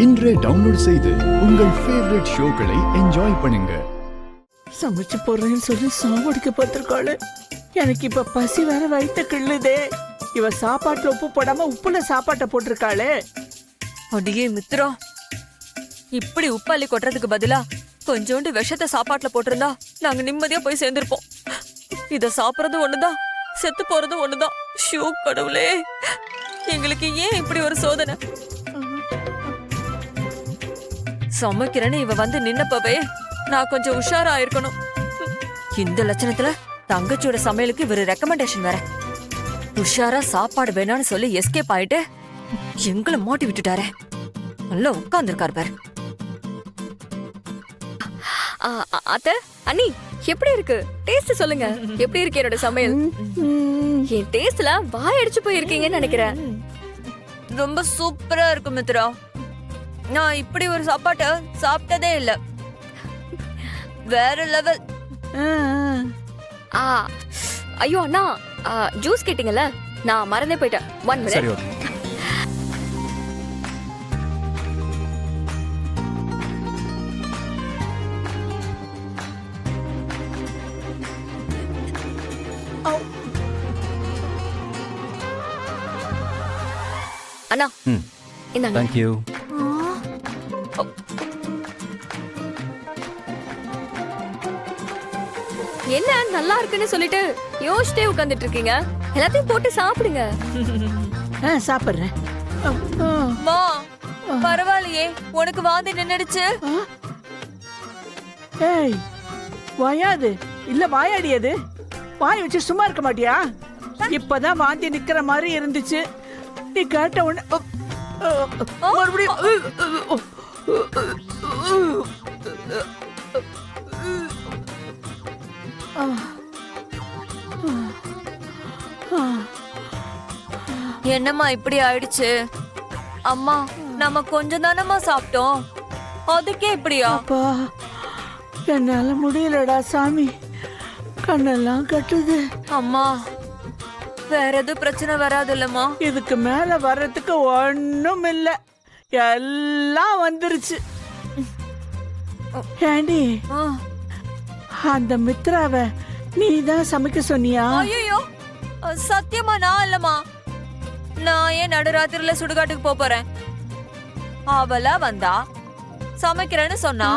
இன்றே டவுன்லோட் செய்து உங்கள் ஃபேவரட் ஷோக்களை என்ஜாய் பண்ணுங்க. சமைச்சு போடுறேன்னு சொல்லி சாவடிக்க பார்த்திருக்காளு. எனக்கு இப்ப பசி வேற வயிற்று கிள்ளுதே. இவ சாப்பாட்டுல உப்பு போடாம உப்புல சாப்பாட்டை போட்டிருக்காளே. அடியே மித்ரா, இப்படி உப்பாளி கொட்டுறதுக்கு பதிலா கொஞ்சோண்டு விஷத்தை சாப்பாட்டுல போட்டிருந்தா நாங்க நிம்மதியா போய் சேர்ந்திருப்போம். இத சாப்பிடறது ஒண்ணுதான், செத்து போறது ஒண்ணுதான். ஷூ கடவுளே, எங்களுக்கு ஏன் இப்படி ஒரு சோதனை? சமைக்கிறேன்னு இவ வந்து நின்னப்பவே நான் கொஞ்சம் உஷாரா இருக்கணும். இந்த லட்சணத்துல தங்கச்சியோட சமையலுக்கு இவரு ரெக்கமெண்டேஷன் வேற. உஷாரா சாப்பாடு வேணான்னு சொல்லி எஸ்கேப் ஆயிட்டு எங்களை மாட்டி விட்டுட்டாரே. நல்லா உட்கார்ந்துருக்காரு பாரு. அத்தை, அண்ணி, எப்படி இருக்கு? டேஸ்ட் சொல்லுங்க. எப்படி இருக்கு என்னோட சமையல்? என் டேஸ்ட்ல வாய் அடிச்சு போயிருக்கீங்கன்னு நினைக்கிறேன். ரொம்ப சூப்பரா இருக்கு மித்ரா. நான் இப்படி ஒரு சாப்பாட்டை சாப்பிட்டதே இல்ல. வேற லெவல். ஐயோ அண்ணா, ஜூஸ் கேட்டீங்கல்ல, நான் மறந்தே போயிட்டேன். 1 minute. சரி, ஓகே. அண்ணா, இந்தாங்க. Thank you. என்ன நல்லா இருக்குன்னு சொல்லிட்டு யோசிச்சிட்டே உட்கார்ந்துட்டு இருக்கீங்க? எல்லாத்தையும் போட்டு சாப்பிடுங்க. சாப்பிடுறேன். மா, பரவாயில்லையே, உனக்கு வாந்தி நின்னுடுச்சு. ஏய், வாயாது இல்ல வாயாடியது. வாய் வச்சு சும்மா இருக்க மாட்டியா? இப்பதான் வாந்தி நிக்கிற மாதிரி இருந்துச்சு. நீ கேட்ட உடனே மறுபடியும் என்னம்மா இப்படி ஆயிடுச்சு? அம்மா, நம்ம கொஞ்சம் தானம்மா சாப்பிட்டோம், அதுக்கே இப்படியா? அப்பா, என்னால முடியலடா சாமி, கண்ணெல்லாம் கட்டுது. அம்மா, வேற எதுவும் பிரச்சனை வராது இல்லம்மா? இதுக்கு மேல வர்றதுக்கு ஒண்ணும் இல்ல, எல்லாம் வந்துருச்சு. ஏண்டி, அந்த மித்ராவ நீதான் சமைக்க சொன்னியா? ஐயோ, சத்தியமா நான் இல்லம்மா. நான் ஏன் நடுராத்திரில சுடுகாட்டுக்கு போறேன்? அவளா வந்தா சமைக்கிறேன்னு சொன்னா,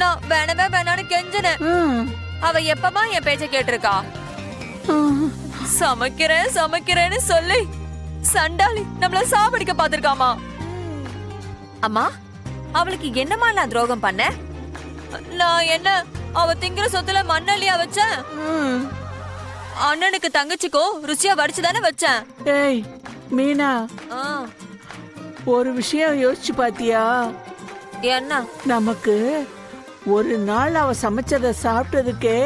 நான் வேணவே வேணான்னு கெஞ்சினேன். அவ எப்பமா என் பேச்ச கேட்டிருக்கா? சமைக்கிறேன் சமைக்கிறேன்னு சொல்லி சண்டாளி நம்மள சாவடிக்க பாத்திருக்காமா. அம்மா, அவளுக்கு என்னமா நான் துரோகம் பண்ண? நான் என்ன அவ திங்கிற சொத்துல மண்ணள்ளியா வச்சேன்? அண்ணனுக்கு தங்கச்சிக்கோ ருசியா வடிச்சுதானே வச்சேன். ஏய் மீனா, ஒரு விஷயம் யோசிச்சு பாத்தியா? என்ன? நமக்கு ஒரு நாள் அவ சமைச்சத சாப்பிட்டதுக்கே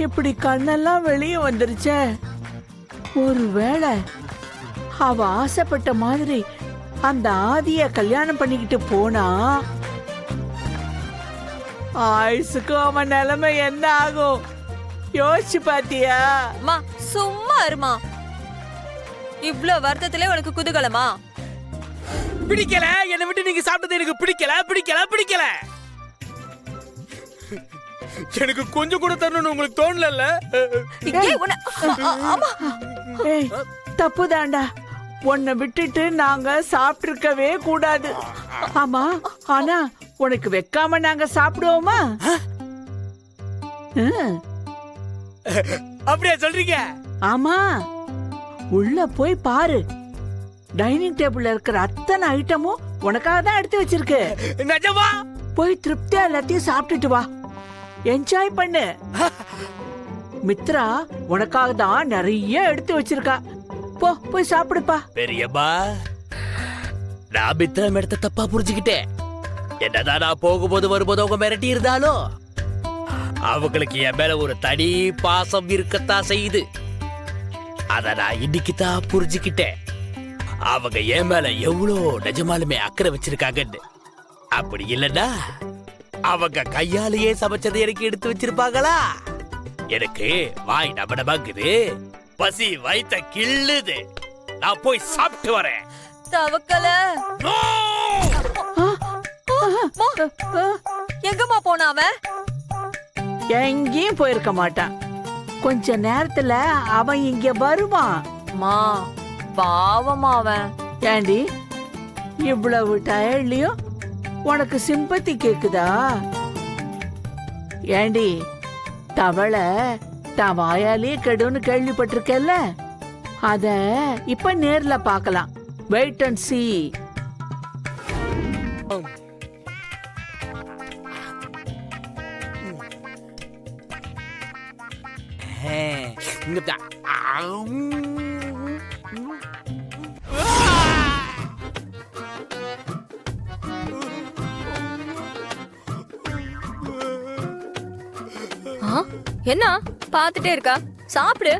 இப்படி கண்ணெல்லாம் வெளியே வந்துருச்சே. ஒருவேளை அவ ஆசைப்பட்ட மாதிரி அந்த ஆதிய கல்யாணம் பண்ணிக்கிட்டு போனா ஆயுசுக்கு அவன் நிலைமை என்ன ஆகும்? யோசிச்சு பாத்தியா? அம்மா சும்மா இருமா. இவ்ளோ வருத்தத்திலே உனக்கு குதூகலமா? பிடிக்கல, என்னை விட்டு நீங்க சாப்பிட்டது எனக்கு பிடிக்கல பிடிக்கல பிடிக்கல. எனக்கு கொஞ்சம் கூட தரணும்னு உங்களுக்கு தோணல? ஏய், தப்புதாண்டா. உன்னை விட்டுட்டு நாங்க சாப்பிட்டிருக்கவே கூடாது. ஆமா, ஆனா உனக்கு வைக்காம நாங்க சாப்பிடுவோமா? அப்படியா சொல்றீங்க? ஆமா, உள்ள போய் பாரு. டைனிங் டேபிள்ல இருக்கிற அத்தனை ஐட்டமும் உனக்காக தான் எடுத்து வச்சிருக்கு. நிஜமா? போய் திருப்தியா எல்லாத்தையும் சாப்பிட்டுட்டு வா. என்ஜாய் பண்ணு. மித்ரா உனக்காக தான் நிறைய எடுத்து வச்சிருக்கா. போ, போய் சாப்பிடுப்பா. பெரியம்மா, நான் மித்திரம் எடுத்த தப்பா புரிஞ்சுக்கிட்டேன். என்னதான் நான் போகும்போது வரும்போது அவங்க மிரட்டி இருந்தாலும் அவங்களுக்கு என் மேல ஒரு தனி பாசம் இருக்கத்தான் செய்யுது. அத நான் இன்னைக்கு தான் புரிஞ்சுக்கிட்டேன். அவங்க என் மேல எவ்வளோ நிஜமாலுமே அக்கறை வச்சிருக்காங்கன்னு. அப்படி இல்லைன்னா அவங்க கையாலேயே சமைச்சதை எனக்கு எடுத்து வச்சிருப்பாங்களா? எனக்கு வாய் நபடமாக்குது, பசி வயித்த கிள்ளுது. நான் போய் சாப்பிட்டு வரேன். தவக்கல. No! எங்கம்மா போனா அவன்? எங்கேயும் போயிருக்க மாட்டான். கொஞ்ச நேரத்துல அவன் இங்க வருவான். மா பாவமா அவன். ஏண்டி இவ்வளவு டயர்ட்லயும் உனக்கு சிம்பத்தி கேக்குதா? ஏண்டி தவளை தான் வாயாலே கெடுன்னு கேள்விப்பட்டிருக்கல, அத இப்ப நேர்ல பார்க்கலாம். Wait and see. ஆ, என்ன பாத்துட்டே இருக்கா? சாப்பிடு.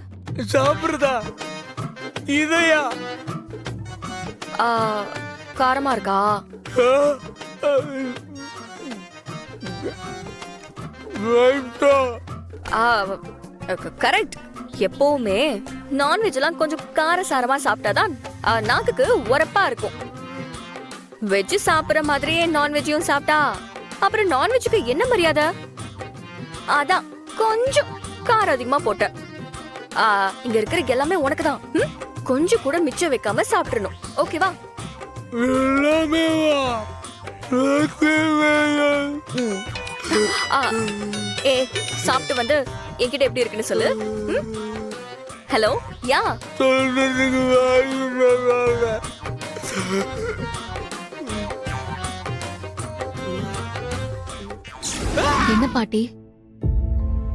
சாப்பிடுறதா? இதையா? ஆ, காரமா இருக்கா? கரெக்ட். எப்பவுமே நான்வெஜ் எல்லாம் கொஞ்சம் காரசாரமா சாப்பிட்டாதான் நாக்குக்கு உரப்பா இருக்கும். வெஜ் சாப்பிடுற மாதிரியே நான்வெஜ்ஜையும் சாப்பிட்டா அப்புறம் நான்வெஜ்ஜுக்கு என்ன மரியாதை? அதான் கொஞ்சம் காரம் அதிகமா போட்ட. இங்க இருக்கிற எல்லாமே உனக்கு தான். கொஞ்சம் கூட மிச்சம் வைக்காம சாப்பிடணும். ஓகேவா? ஏ, சாப்பிட்டு வந்து என்கிட்ட எப்படி இருக்குன்னு சொல்லு. ஹலோ, யா? என்ன பாட்டி,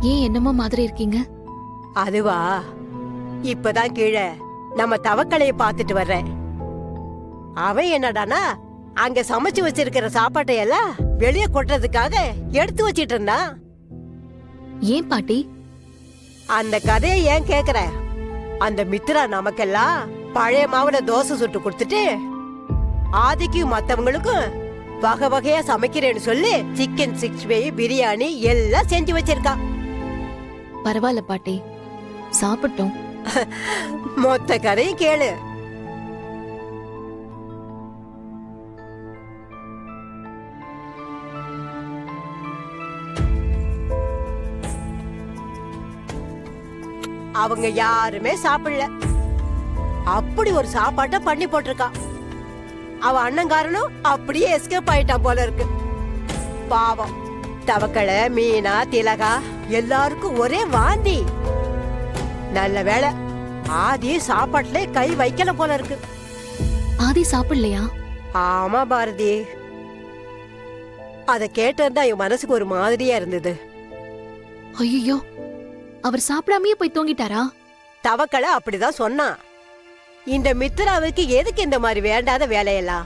ஏன் என்னமோ மாதிரி இருக்கீங்க? அதுவா, இப்பதான் கீழே நம்ம தவக்கலைய பாத்துட்டு வர்றேன். அவன் என்னடானா அங்க சமைச்சு வச்சிருக்கிற சாப்பாட்டை எல்லாம் வெளியே கொட்டுறதுக்காக எடுத்து வச்சிட்டு இருந்தான். ஏன் பாட்டி? அந்த கதையை ஏன் கேக்குற? அந்த மித்ரா நமக்கெல்லாம் பழைய மாவுல தோசை சுட்டு கொடுத்துட்டு ஆதிக்கும் மத்தவங்களுக்கும் வகை வகையா சமைக்கிறேன்னு சொல்லி சிக்கன் 65 பிரியாணி எல்லாம் செஞ்சு வச்சிருக்கான். பரவாயில்ல பாட்டி, சாப்பிட்டோம். மொத்த கதையும் கேளு. அவங்க யாருமே சாப்பிடல. அப்படி ஒரு சாப்பாட்டை பண்ணி போட்டிருக்கான். அவ அண்ணங்காரனும் அப்படியே எஸ்கேப் ஆயிட்டான் போல இருக்கு. பாவம், தவக்களை, மீனா, திலகா எல்லாருக்கும் ஒரே வாந்தி. நல்ல வேளை ஆதி சாப்பாட்டுல கை வைக்கல போல இருக்கு. ஆதி சாப்பிடலையா? ஆமா பாரதி, அத கேட்டிருந்தா என் மனசுக்கு ஒரு மாதிரியா இருந்தது. ஐயோ, அவர் சாப்பிடாமயே போய் தூங்கிட்டாரா? தவக்களை அப்படிதான் சொன்னான். இந்த மித்ராவுக்கு எதுக்கு இந்த மாதிரி வேண்டாத வேலையெல்லாம்?